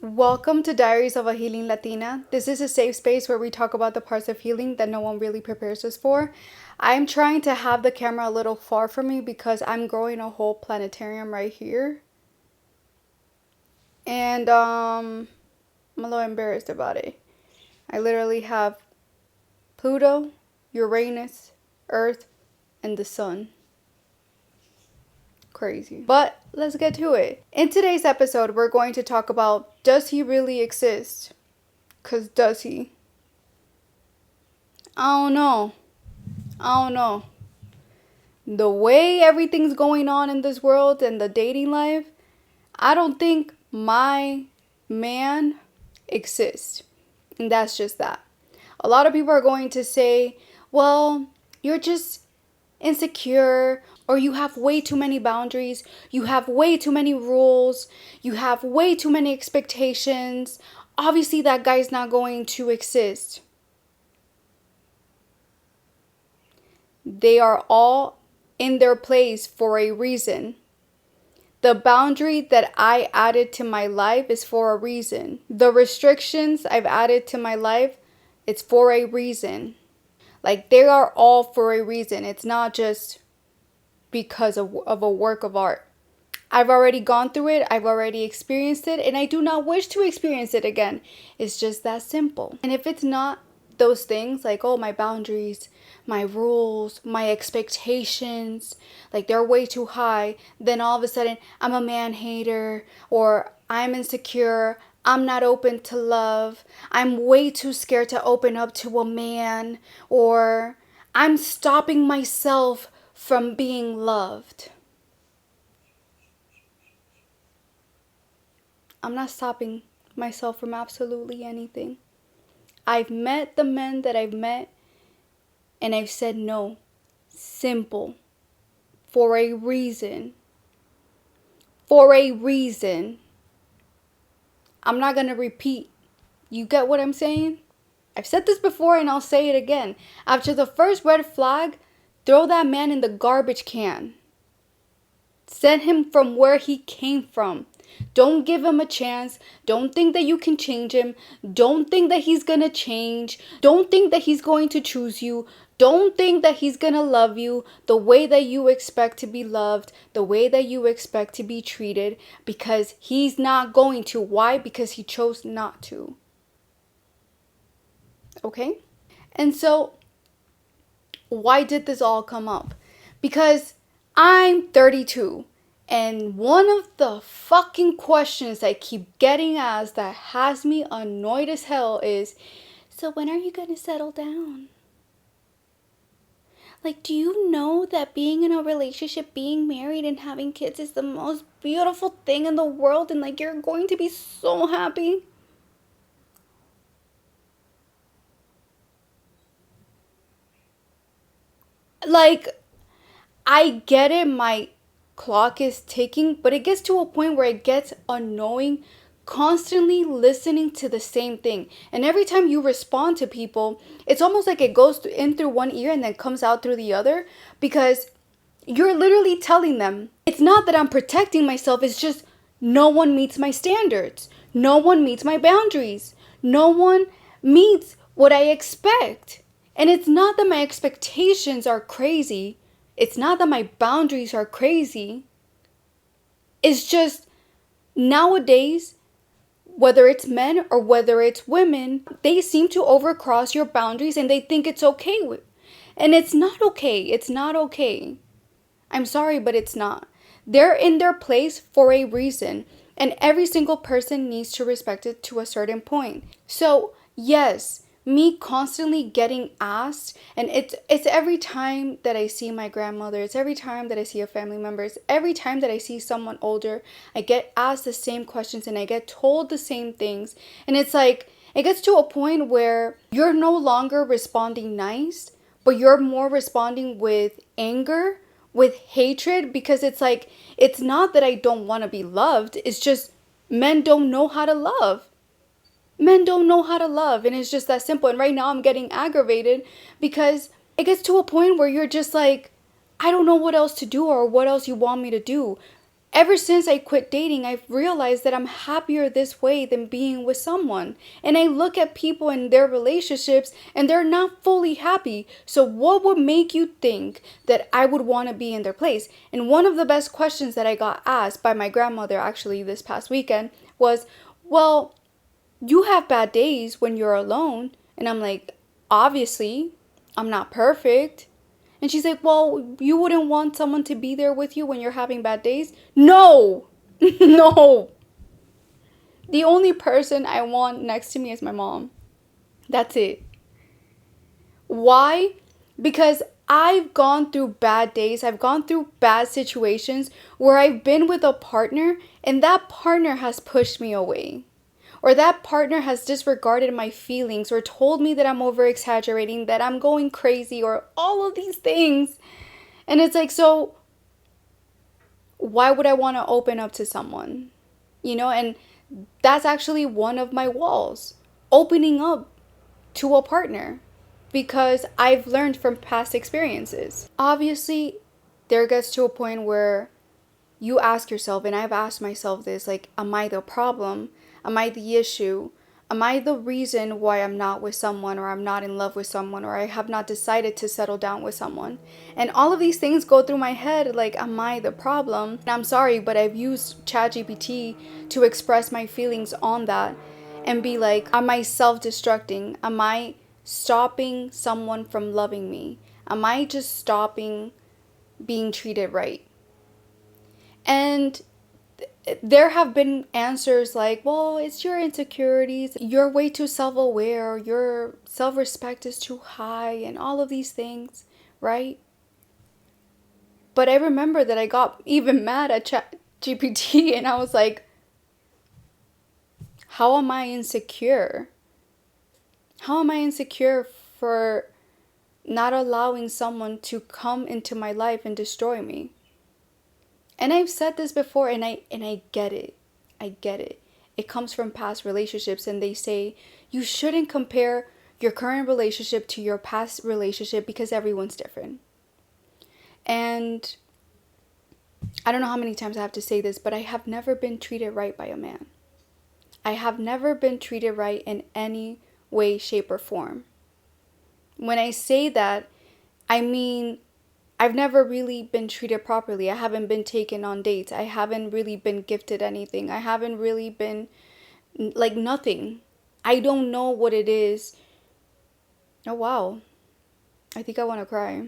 Welcome to Diaries of a Healing Latina. This is a safe space where we talk about the parts of healing that no one really prepares us for. I'm trying to have the camera a little far from me because I'm growing a whole planetarium right here. And I'm a little embarrassed about it. I literally have Pluto, Uranus, Earth, and the Sun. Crazy. But let's get to it. In today's episode, we're going to talk about, does he really exist? 'Cause does he? I don't know. The way everything's going on in this world and the dating life, I don't think my man exists. And that's just that. A lot of people are going to say, well, you're just insecure, or you have way too many boundaries, you have way too many rules, you have way too many expectations. Obviously, that guy's not going to exist. They are all in their place for a reason. The boundary that I added to my life is for a reason. The restrictions I've added to my life, it's for a reason. Like, they are all for a reason. It's not just because of a work of art. I've already gone through it. I've already experienced it. And I do not wish to experience it again. It's just that simple. And if it's not those things, like, oh, my boundaries, my rules, my expectations, like they're way too high, then all of a sudden I'm a man hater, or I'm insecure, I'm not open to love, I'm way too scared to open up to a man, or I'm stopping myself from being loved. I'm not stopping myself from absolutely anything. I've met the men that I've met, and I've said no. Simple. For a reason. For a reason. I'm not going to repeat. You get what I'm saying? I've said this before and I'll say it again. After the first red flag, throw that man in the garbage can. Send him from where he came from. Don't give him a chance. Don't think that you can change him. Don't think that he's going to change. Don't think that he's going to choose you. Don't think that he's going to love you the way that you expect to be loved, the way that you expect to be treated, because he's not going to. Why? Because he chose not to. Okay? And so, why did this all come up? Because I'm 32. And one of the fucking questions I keep getting asked that has me annoyed as hell is, so when are you going to settle down? Like, do you know that being in a relationship, being married and having kids is the most beautiful thing in the world, and like you're going to be so happy? Like, I get it, my clock is ticking, but it gets to a point where it gets annoying constantly listening to the same thing. And every time you respond to people, it's almost like it goes in through one ear and then comes out through the other, because you're literally telling them, it's not that I'm protecting myself, it's just no one meets my standards. No one meets my boundaries. No one meets what I expect. And it's not that my expectations are crazy. It's not that my boundaries are crazy. It's just nowadays, whether it's men or whether it's women, they seem to overcross your boundaries and they think it's okay. And it's not okay. It's not okay. I'm sorry, but it's not. They're in their place for a reason. And every single person needs to respect it to a certain point. So, yes, me constantly getting asked, and it's every time that I see my grandmother, it's every time that I see a family member, it's every time that I see someone older, I get asked the same questions and I get told the same things. And it's like, it gets to a point where you're no longer responding nice, but you're more responding with anger, with hatred, because it's like, it's not that I don't want to be loved, it's just men don't know how to love. Men don't know how to love, and it's just that simple. And right now I'm getting aggravated because it gets to a point where you're just like, I don't know what else to do or what else you want me to do. Ever since I quit dating, I've realized that I'm happier this way than being with someone. And I look at people in their relationships and they're not fully happy. So, what would make you think that I would want to be in their place? And one of the best questions that I got asked by my grandmother actually this past weekend was, well, you have bad days when you're alone. And I'm like, obviously, I'm not perfect. And she's like, well, you wouldn't want someone to be there with you when you're having bad days? No, no. The only person I want next to me is my mom. That's it. Why? Because I've gone through bad days. I've gone through bad situations where I've been with a partner and that partner has pushed me away. Or that partner has disregarded my feelings or told me that I'm over exaggerating, that I'm going crazy, or all of these things. And it's like, so why would I want to open up to someone? And that's actually one of my walls, opening up to a partner, because I've learned from past experiences. Obviously, there gets to a point where you ask yourself, and I've asked myself this, like, am I the problem? Am I the issue? Am I the reason why I'm not with someone, or I'm not in love with someone, or I have not decided to settle down with someone? And all of these things go through my head, like, am I the problem? And I'm sorry, but I've used ChatGPT to express my feelings on that and be like, am I self-destructing? Am I stopping someone from loving me? Am I just stopping being treated right? And there have been answers like, well, it's your insecurities, you're way too self-aware, your self-respect is too high, and all of these things, right? But I remember that I got even mad at ChatGPT and I was like, how am I insecure? How am I insecure for not allowing someone to come into my life and destroy me? And I've said this before, and I get it. I get it. It comes from past relationships, and they say you shouldn't compare your current relationship to your past relationship because everyone's different. And I don't know how many times I have to say this, but I have never been treated right by a man. I have never been treated right in any way, shape, or form. When I say that, I mean, I've never really been treated properly. I haven't been taken on dates. I haven't really been gifted anything. I haven't really been, like, nothing. I don't know what it is. Oh, wow. I think I want to cry.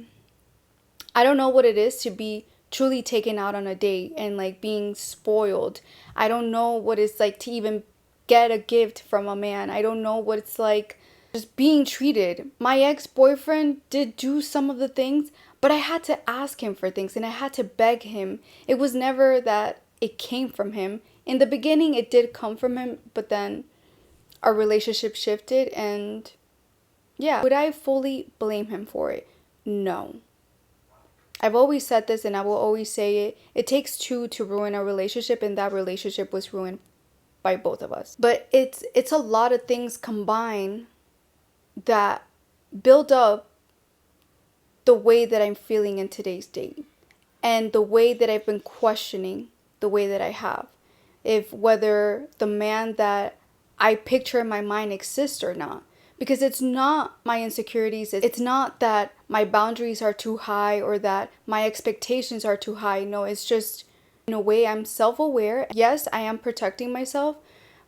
I don't know what it is to be truly taken out on a date and, like, being spoiled. I don't know what it's like to even get a gift from a man. I don't know what it's like just being treated. My ex-boyfriend did do some of the things, but I had to ask him for things and I had to beg him. It was never that it came from him. In the beginning, it did come from him, but then our relationship shifted, and yeah. Would I fully blame him for it? No. I've always said this and I will always say it. It takes two to ruin a relationship, and that relationship was ruined by both of us. But it's a lot of things combined that build up the way that I'm feeling in today's date, and the way that I've been questioning the way that I have. If whether the man that I picture in my mind exists or not. Because it's not my insecurities. It's not that my boundaries are too high or that my expectations are too high. No, it's just, in a way, I'm self-aware. Yes, I am protecting myself,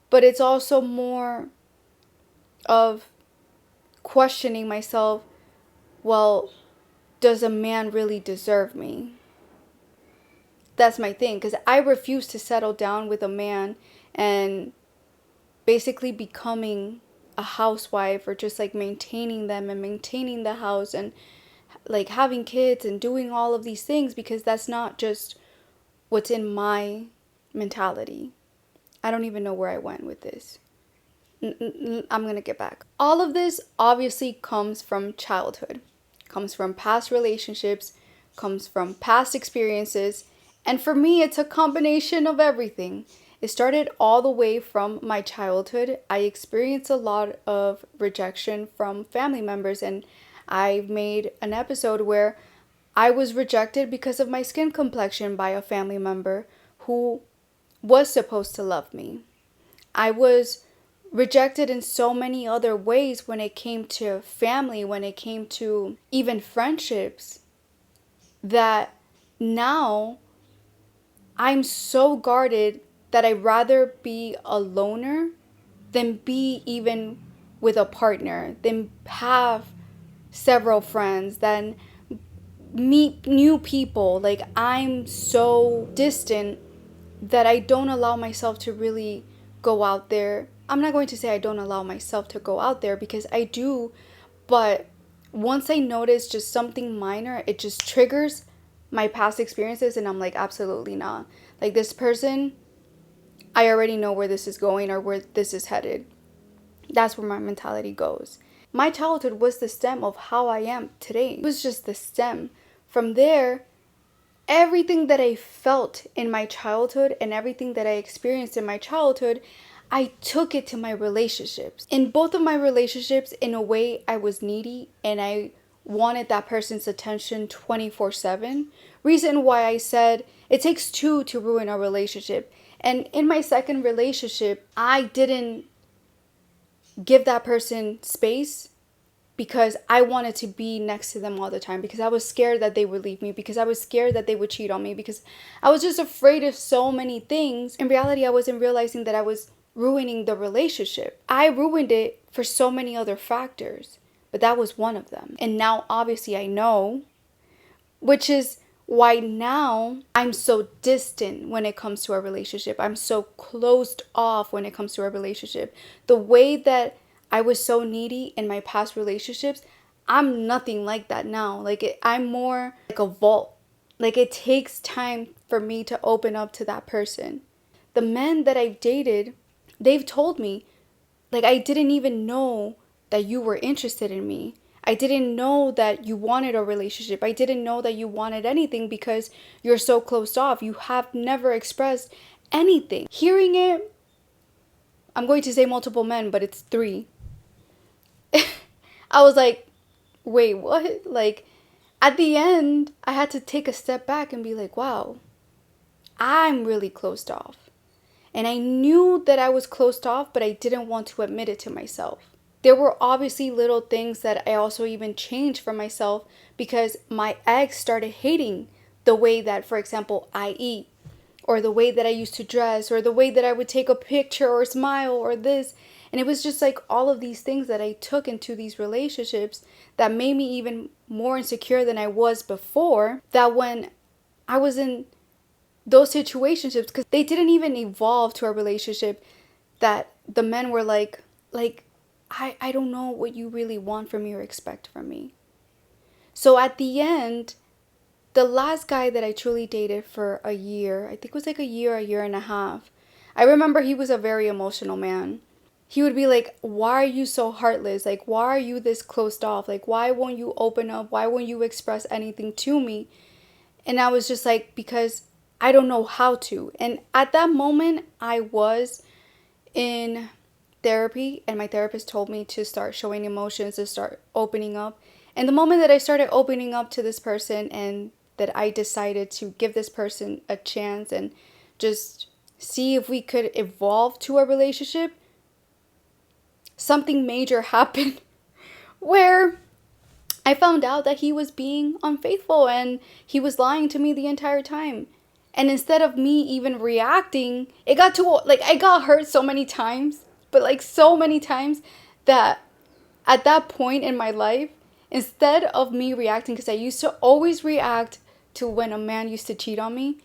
but it's also more of questioning myself. Well, does a man really deserve me? That's my thing, because I refuse to settle down with a man and basically becoming a housewife, or just like maintaining them and maintaining the house and like having kids and doing all of these things, because that's not just what's in my mentality. I don't even know where I went with this. I'm gonna get back. All of this obviously comes from childhood, comes from past relationships, comes from past experiences, and for me it's a combination of everything. It started all the way from my childhood. I experienced a lot of rejection from family members, and I made an episode where I was rejected because of my skin complexion by a family member who was supposed to love me. I was rejected in so many other ways when it came to family, when it came to even friendships, that now I'm so guarded that I'd rather be a loner than be even with a partner, than have several friends, than meet new people. Like, I'm so distant that I don't allow myself to really go out there. I'm not going to say I don't allow myself to go out there, because I do, but once I notice just something minor, it just triggers my past experiences, and I'm like, absolutely not. Like, this person, I already know where this is going or where this is headed. That's where my mentality goes. My childhood was the stem of how I am today. It was just the stem. From there, everything that I felt in my childhood and everything that I experienced in my childhood, I took it to my relationships. In both of my relationships, in a way, I was needy and I wanted that person's attention 24/7. Reason why I said it takes two to ruin a relationship. And in my second relationship, I didn't give that person space because I wanted to be next to them all the time, because I was scared that they would leave me, because I was scared that they would cheat on me, because I was just afraid of so many things. In reality, I wasn't realizing that I was ruining the relationship. I ruined it for so many other factors, but that was one of them. And now obviously I know, which is why now I'm so distant when it comes to our relationship. I'm so closed off when it comes to our relationship. The way that I was so needy in my past relationships, I'm nothing like that now. Like, I'm more like a vault. Like, it takes time for me to open up to that person. The men that I've dated, they've told me, like, I didn't even know that you were interested in me. I didn't know that you wanted a relationship. I didn't know that you wanted anything because you're so closed off. You have never expressed anything. Hearing it, I'm going to say multiple men, but it's three. I was like, wait, what? Like, at the end, I had to take a step back and be like, wow, I'm really closed off. And I knew that I was closed off, but I didn't want to admit it to myself. There were obviously little things that I also even changed for myself, because my ex started hating the way that, for example, I eat, or the way that I used to dress, or the way that I would take a picture or smile or this. And it was just like all of these things that I took into these relationships that made me even more insecure than I was before. That when I was in those situationships, because they didn't even evolve to a relationship, that the men were like, I don't know what you really want from me or expect from me. So at the end, the last guy that I truly dated for a year, I think it was like a year and a half, I remember he was a very emotional man. He would be like, why are you so heartless? Like, why are you this closed off? Like, why won't you open up? Why won't you express anything to me? And I was just like, because I don't know how to. And at that moment, I was in therapy, and my therapist told me to start showing emotions, to start opening up. And the moment that I started opening up to this person, and that I decided to give this person a chance and just see if we could evolve to a relationship, something major happened where I found out that he was being unfaithful and he was lying to me the entire time. And instead of me even reacting, it got to, like, I got hurt so many times, but like so many times, that at that point in my life, instead of me reacting, because I used to always react to when a man used to cheat on me,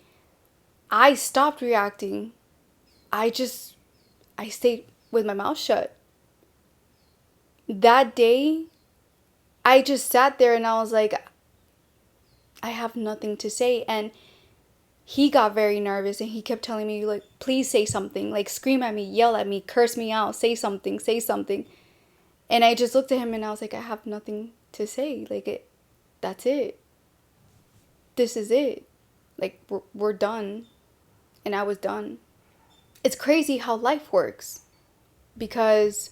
I stopped reacting. I stayed with my mouth shut. That day, I just sat there and I was like, I have nothing to say. And he got very nervous and he kept telling me, like, please say something. Like, scream at me, yell at me, curse me out, say something, say something. And I just looked at him and I was like, I have nothing to say. Like, that's it. This is it. Like, we're done. And I was done. It's crazy how life works. Because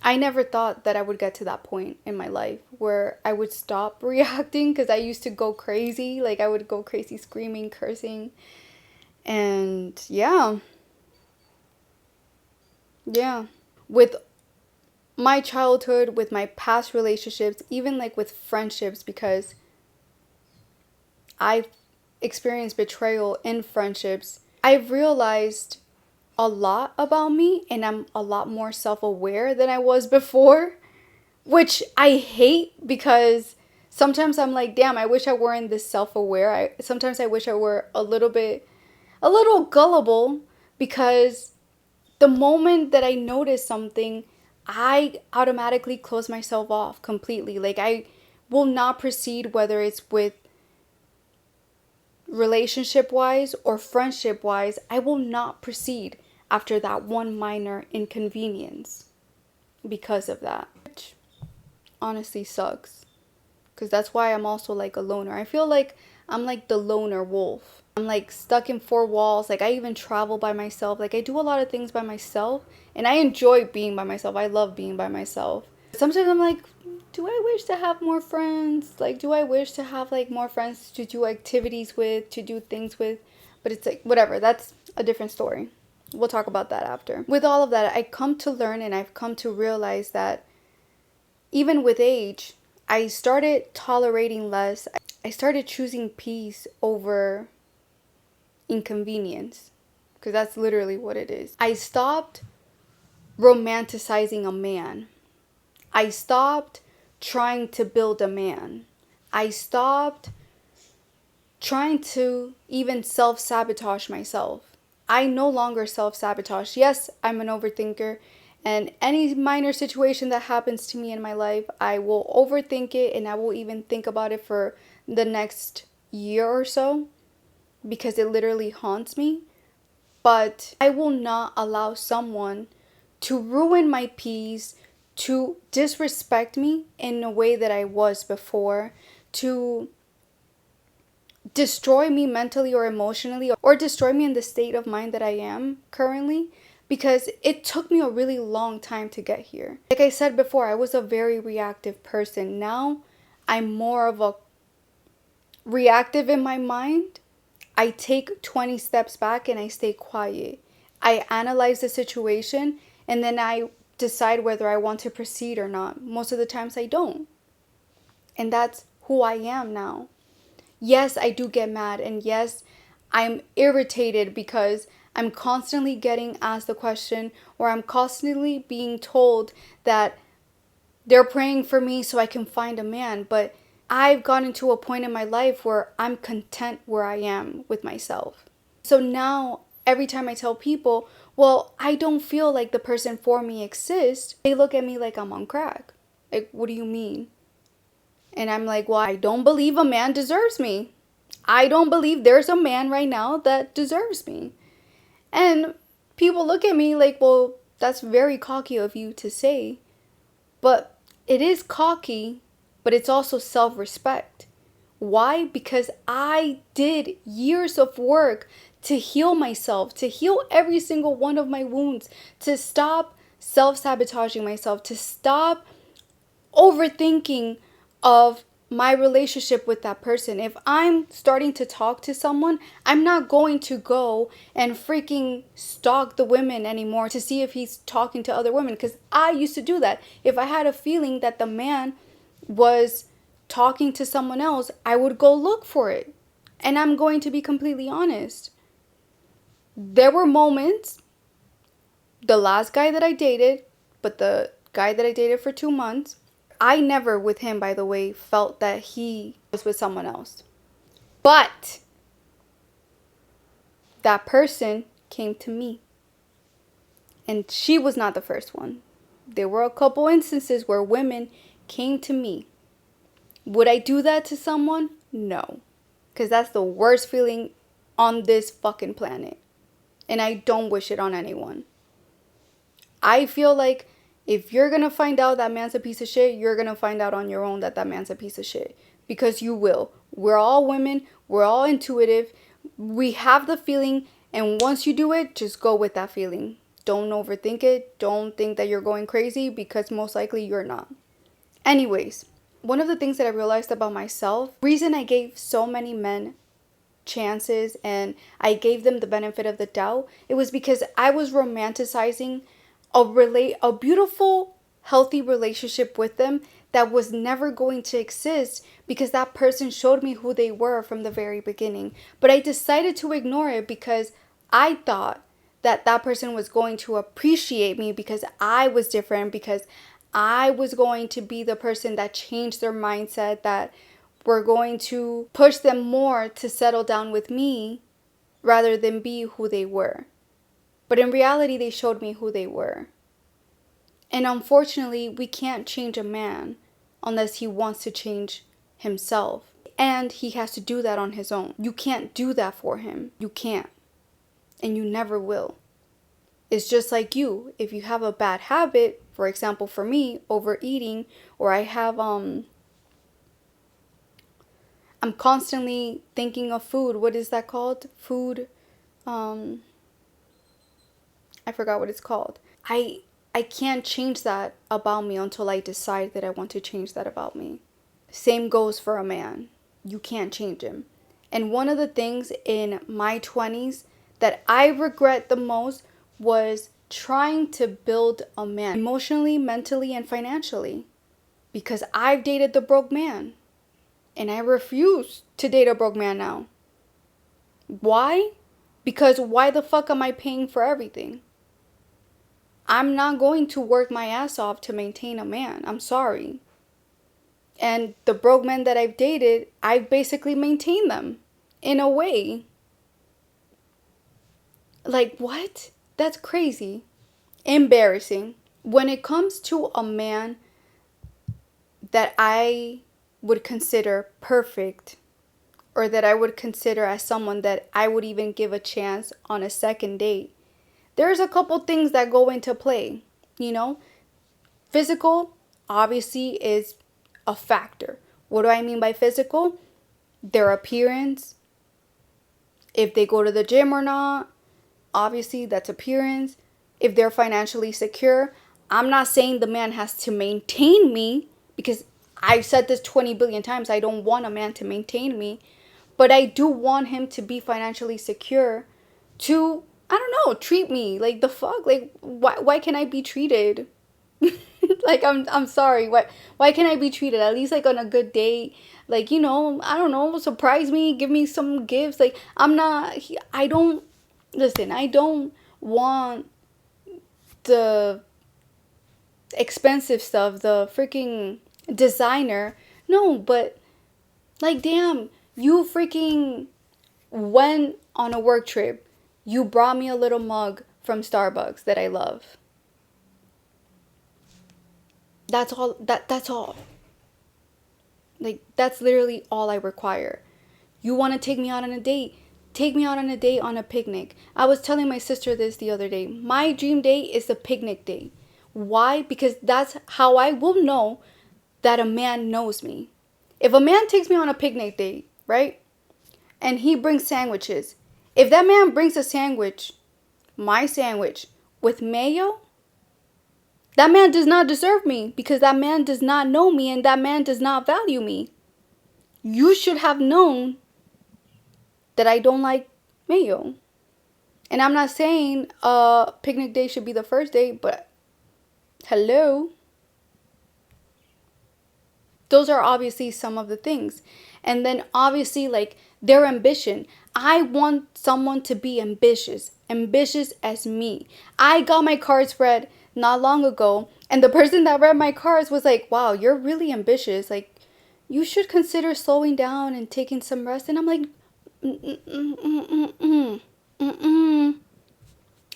I never thought that I would get to that point in my life where I would stop reacting, because I used to go crazy. Like, I would go crazy screaming, cursing. And yeah. Yeah. With my childhood, with my past relationships, even like with friendships, because I've experienced betrayal in friendships, I've realized a lot about me, and I'm a lot more self aware than I was before, which I hate, because sometimes I'm like, damn, I wish I weren't this self aware. Sometimes I wish I were a little gullible, because the moment that I notice something, I automatically close myself off completely. Like, I will not proceed, whether it's with relationship wise or friendship wise. I will not proceed after that one minor inconvenience because of that. Which honestly sucks. Because that's why I'm also like a loner. I feel like I'm like the loner wolf. I'm like stuck in four walls. Like, I even travel by myself. Like, I do a lot of things by myself. And I enjoy being by myself. I love being by myself. Sometimes I'm like, do I wish to have more friends? Like, do I wish to have like more friends to do activities with, to do things with? But it's like, whatever. That's a different story. We'll talk about that after. With all of that, I come to learn, and I've come to realize that even with age, I started tolerating less. I started choosing peace over inconvenience, because that's literally what it is. I stopped romanticizing a man. I stopped trying to build a man. I stopped trying to even self-sabotage myself. I no longer self-sabotage. Yes, I'm an overthinker, and any minor situation that happens to me in my life, I will overthink it, and I will even think about it for the next year or so, because it literally haunts me. But I will not allow someone to ruin my peace, to disrespect me in a way that I was before, to destroy me mentally or emotionally, or destroy me in the state of mind that I am currently, because it took me a really long time to get here. Like I said before, I was a very reactive person. Now I'm more of a reactive in my mind. I take 20 steps back and I stay quiet. I analyze the situation, and then I decide whether I want to proceed or not. Most of the times I don't. And that's who I am now. Yes, I do get mad, and yes, I'm irritated because I'm constantly getting asked the question, or I'm constantly being told that they're praying for me so I can find a man. But I've gotten to a point in my life where I'm content where I am with myself. So now, every time I tell people, well, I don't feel like the person for me exists, they look at me like I'm on crack. Like, what do you mean? And I'm like, well, I don't believe a man deserves me. I don't believe there's a man right now that deserves me. And people look at me like, well, that's very cocky of you to say. But it is cocky, but it's also self-respect. Why? Because I did years of work to heal myself, to heal every single one of my wounds, to stop self-sabotaging myself, to stop overthinking of my relationship with that person. If I'm starting to talk to someone, I'm not going to go and freaking stalk the women anymore to see if he's talking to other women, because I used to do that. If I had a feeling that the man was talking to someone else, I would go look for it. And I'm going to be completely honest. There were moments, the last guy that I dated, but the guy that I dated for 2 months, I never, with him, by the way, felt that he was with someone else. But that person came to me. And she was not the first one. There were a couple instances where women came to me. Would I do that to someone? No. Because that's the worst feeling on this fucking planet. And I don't wish it on anyone. I feel like if you're going to find out that man's a piece of shit, you're going to find out on your own that that man's a piece of shit. Because you will. We're all women. We're all intuitive. We have the feeling. And once you do it, just go with that feeling. Don't overthink it. Don't think that you're going crazy, because most likely you're not. Anyways, one of the things that I realized about myself, reason I gave so many men chances and I gave them the benefit of the doubt, it was because I was romanticizing a beautiful, healthy relationship with them that was never going to exist, because that person showed me who they were from the very beginning. But I decided to ignore it because I thought that that person was going to appreciate me because I was different, because I was going to be the person that changed their mindset, that were going to push them more to settle down with me rather than be who they were. But in reality, they showed me who they were. And unfortunately, we can't change a man unless he wants to change himself. And he has to do that on his own. You can't do that for him. You can't. And you never will. It's just like you. If you have a bad habit, for example, for me, overeating, or I have I'm constantly thinking of food. What is that called? Food. I forgot what it's called. I can't change that about me until I decide that I want to change that about me. Same goes for a man. You can't change him. And one of the things in my 20s that I regret the most was trying to build a man emotionally, mentally, and financially. Because I've dated the broke man. And I refuse to date a broke man now. Why? Because why the fuck am I paying for everything? I'm not going to work my ass off to maintain a man. I'm sorry. And the broke men that I've dated, I've basically maintained them in a way. Like, what? That's crazy. Embarrassing. When it comes to a man that I would consider perfect, or that I would consider as someone that I would even give a chance on a second date, there's a couple things that go into play, you know? Physical, obviously, is a factor. What do I mean by physical? Their appearance, if they go to the gym or not, obviously that's appearance. If they're financially secure, I'm not saying the man has to maintain me, because I've said this 20 billion times. I don't want a man to maintain me, but I do want him to be financially secure to, I don't know, treat me like the fuck. Like, why can't I be treated? Like, I'm sorry. Why can't I be treated at least like on a good date? Like, I don't know, surprise me, give me some gifts. Like, I don't listen. I don't want the expensive stuff, the freaking designer. No, but like, damn, you freaking went on a work trip. You brought me a little mug from Starbucks that I love. That's all. That's all. Like, that's literally all I require. You want to take me out on a date? Take me out on a date on a picnic. I was telling my sister this the other day. My dream date is a picnic date. Why? Because that's how I will know that a man knows me. If a man takes me on a picnic date, right? And he brings sandwiches. If that man brings a sandwich, my sandwich, with mayo, that man does not deserve me, because that man does not know me and that man does not value me. You should have known that I don't like mayo. And I'm not saying picnic day should be the first date, but hello. Those are obviously some of the things. And then obviously, like, their ambition. I want someone to be ambitious as me. I got my cards read not long ago, and the person that read my cards was like, wow, you're really ambitious. Like, you should consider slowing down and taking some rest. And I'm like,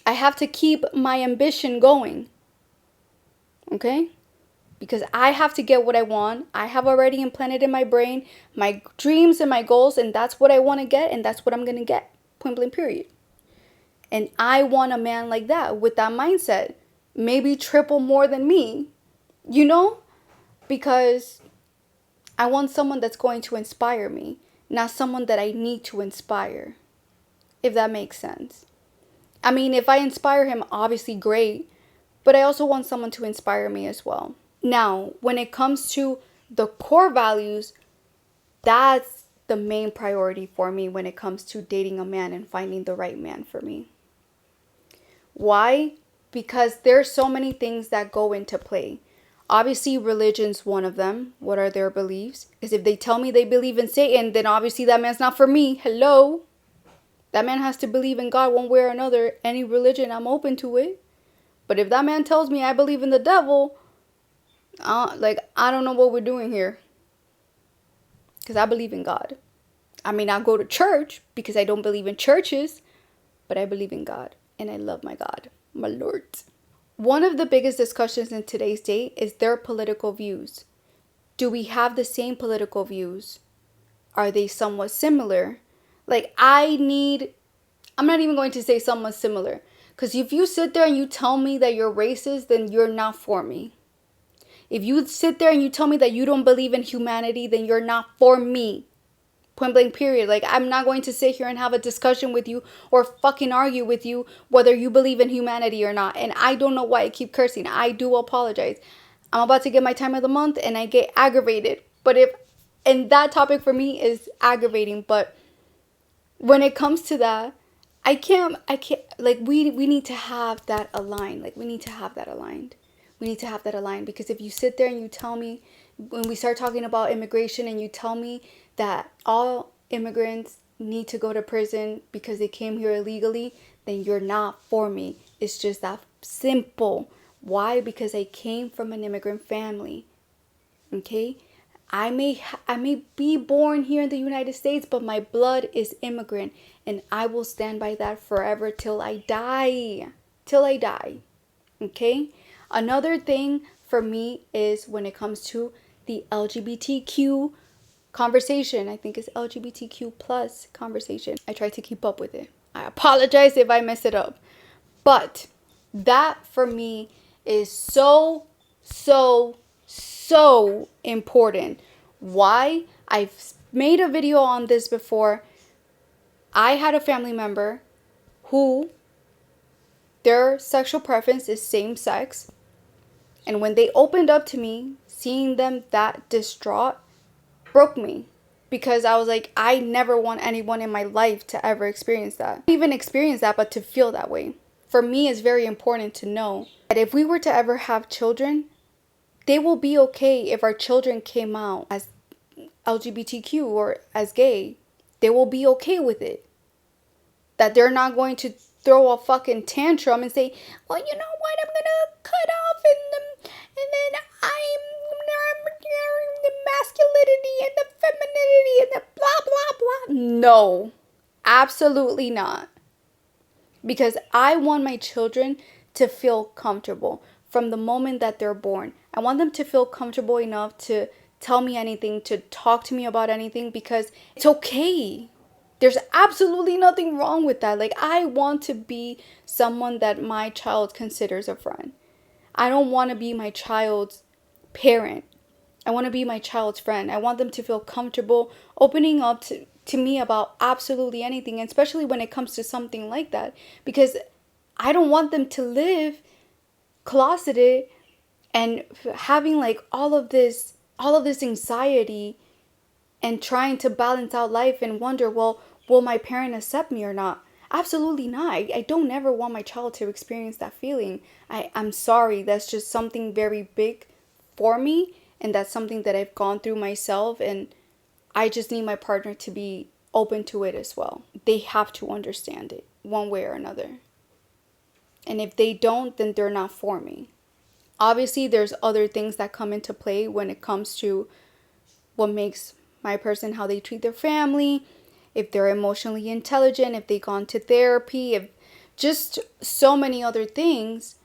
I have to keep my ambition going. Okay? Because I have to get what I want. I have already implanted in my brain my dreams and my goals, and that's what I want to get, and that's what I'm going to get. Point blank, period. And I want a man like that, with that mindset. Maybe triple more than me. Because I want someone that's going to inspire me, not someone that I need to inspire. If that makes sense. I mean, if I inspire him, obviously great, but I also want someone to inspire me as well. Now, when it comes to the core values, that's the main priority for me when it comes to dating a man and finding the right man for me. Why? Because there's so many things that go into play. Obviously, religion's one of them. What are their beliefs? Because if they tell me they believe in Satan, then obviously that man's not for me. Hello? That man has to believe in God one way or another. Any religion, I'm open to it. But if that man tells me I believe in the devil, I don't know what we're doing here. Because I believe in God. I may not go to church because I don't believe in churches, but I believe in God. And I love my God, my Lord. One of the biggest discussions in today's day is their political views. Do we have the same political views? Are they somewhat similar? I'm not even going to say somewhat similar. Because if you sit there and you tell me that you're racist, then you're not for me. If you sit there and you tell me that you don't believe in humanity, then you're not for me. Point blank period. I'm not going to sit here and have a discussion with you or fucking argue with you whether you believe in humanity or not. And I don't know why I keep cursing. I do apologize. I'm about to get my time of the month and I get aggravated. And that topic for me is aggravating. But when it comes to that, I can't, we need to have that aligned. We need to have that aligned. We need to have that aligned because if you sit there and you tell me, when we start talking about immigration and you tell me that all immigrants need to go to prison because they came here illegally, then you're not for me. It's just that simple. Why? Because I came from an immigrant family. Okay? I may be born here in the United States, but my blood is immigrant, and I will stand by that forever till I die. Till I die. Okay? Another thing for me is when it comes to the LGBTQ conversation. I think it's LGBTQ plus conversation. I try to keep up with it. I apologize if I mess it up. But that for me is so important. Why? I've made a video on this before. I had a family member who their sexual preference is same sex. And when they opened up to me, seeing them that distraught broke me. Because I was like, I never want anyone in my life to ever experience that. Not even experience that, but to feel that way. For me, it's very important to know that if we were to ever have children, they will be okay if our children came out as LGBTQ or as gay. They will be okay with it. That they're not going to throw a fucking tantrum and say, well, you know what, I'm gonna cut off and then I'm the masculinity and the femininity and the blah blah blah. No, absolutely not. Because I want my children to feel comfortable from the moment that they're born. I want them to feel comfortable enough to tell me anything, to talk to me about anything, because it's okay. There's absolutely nothing wrong with that. I want to be someone that my child considers a friend. I don't want to be my child's parent. I want to be my child's friend. I want them to feel comfortable opening up to me about absolutely anything, especially when it comes to something like that. Because I don't want them to live closeted and having all of this anxiety and trying to balance out life and wonder, well, will my parent accept me or not? Absolutely not. I don't ever want my child to experience that feeling. I'm sorry. That's just something very big for me. And that's something that I've gone through myself. And I just need my partner to be open to it as well. They have to understand it one way or another. And if they don't, then they're not for me. Obviously, there's other things that come into play when it comes to what makes my person, how they treat their family, if they're emotionally intelligent, if they've gone to therapy, if just so many other things.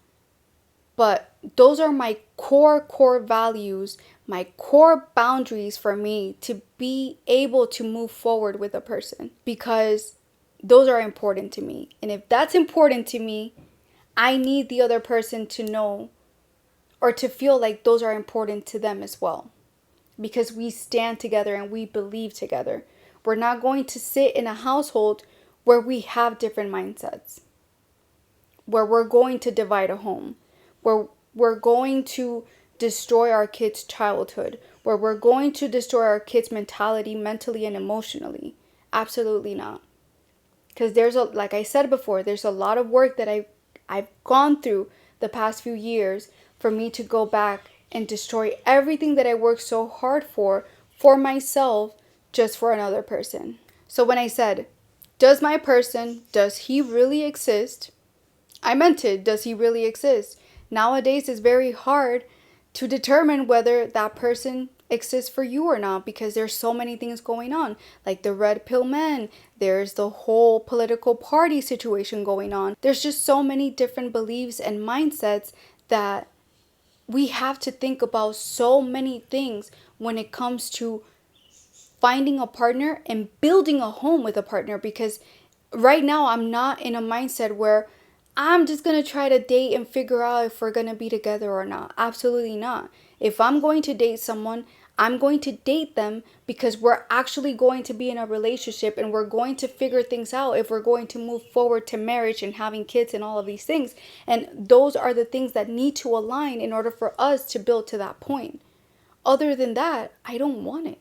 But those are my core values, my core boundaries for me to be able to move forward with a person, because those are important to me. And if that's important to me, I need the other person to know or to feel like those are important to them as well. Because we stand together and we believe together. We're not going to sit in a household where we have different mindsets. where we're going to divide a home, where we're going to destroy our kids' childhood, where we're going to destroy our kids' mentality, mentally and emotionally. Absolutely not. Because like I said before, there's a lot of work that I've gone through the past few years for me to go back and destroy everything that I worked so hard for myself, just for another person. So when I said, does my person, does he really exist? I meant it. Does he really exist? Nowadays, it's very hard to determine whether that person exists for you or not, because there's so many things going on, like the red pill men. There's the whole political party situation going on. There's just so many different beliefs and mindsets that we have to think about so many things when it comes to finding a partner and building a home with a partner. Because right now I'm not in a mindset where I'm just going to try to date and figure out if we're going to be together or not. Absolutely not. If I'm going to date someone, I'm going to date them because we're actually going to be in a relationship and we're going to figure things out if we're going to move forward to marriage and having kids and all of these things. And those are the things that need to align in order for us to build to that point. Other than that, I don't want it.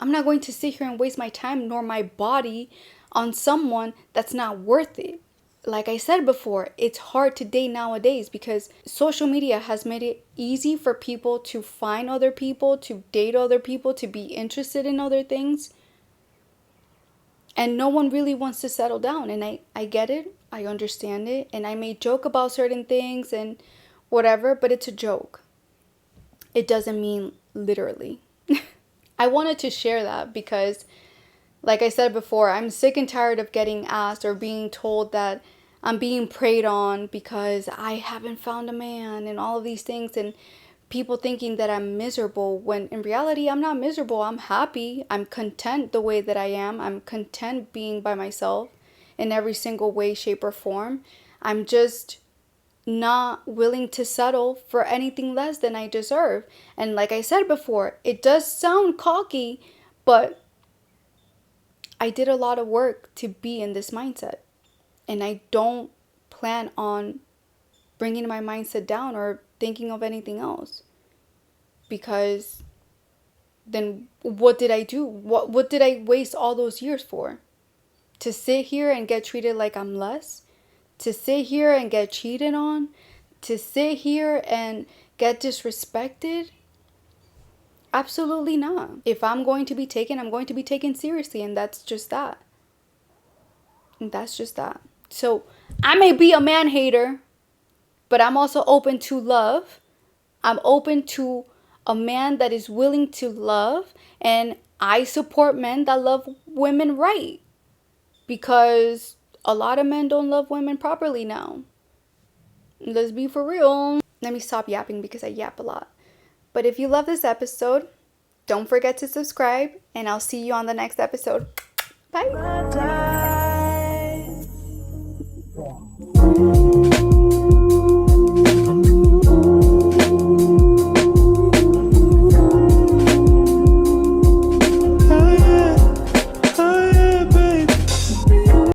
I'm not going to sit here and waste my time nor my body on someone that's not worth it. Like I said before, it's hard to date nowadays because social media has made it easy for people to find other people, to date other people, to be interested in other things. And no one really wants to settle down. And I get it. I understand it. And I may joke about certain things and whatever, but it's a joke. It doesn't mean literally. I wanted to share that because, like I said before, I'm sick and tired of getting asked or being told that I'm being preyed on because I haven't found a man and all of these things, and people thinking that I'm miserable when in reality I'm not miserable. I'm happy. I'm content the way that I am. I'm content being by myself in every single way, shape, or form. I'm just not willing to settle for anything less than I deserve. And like I said before, it does sound cocky, but I did a lot of work to be in this mindset. And I don't plan on bringing my mindset down or thinking of anything else. Because then what did I do? What did I waste all those years for? To sit here and get treated like I'm less? To sit here and get cheated on? To sit here and get disrespected? Absolutely not. If I'm going to be taken, I'm going to be taken seriously, and that's just that. And that's just that. So I may be a man hater, but I'm also open to love. I'm open to a man that is willing to love, and I support men that love women right. Because a lot of men don't love women properly now. Let's be for real. Let me stop yapping because I yap a lot. But if you love this episode, don't forget to subscribe, and I'll see you on the next episode. Bye.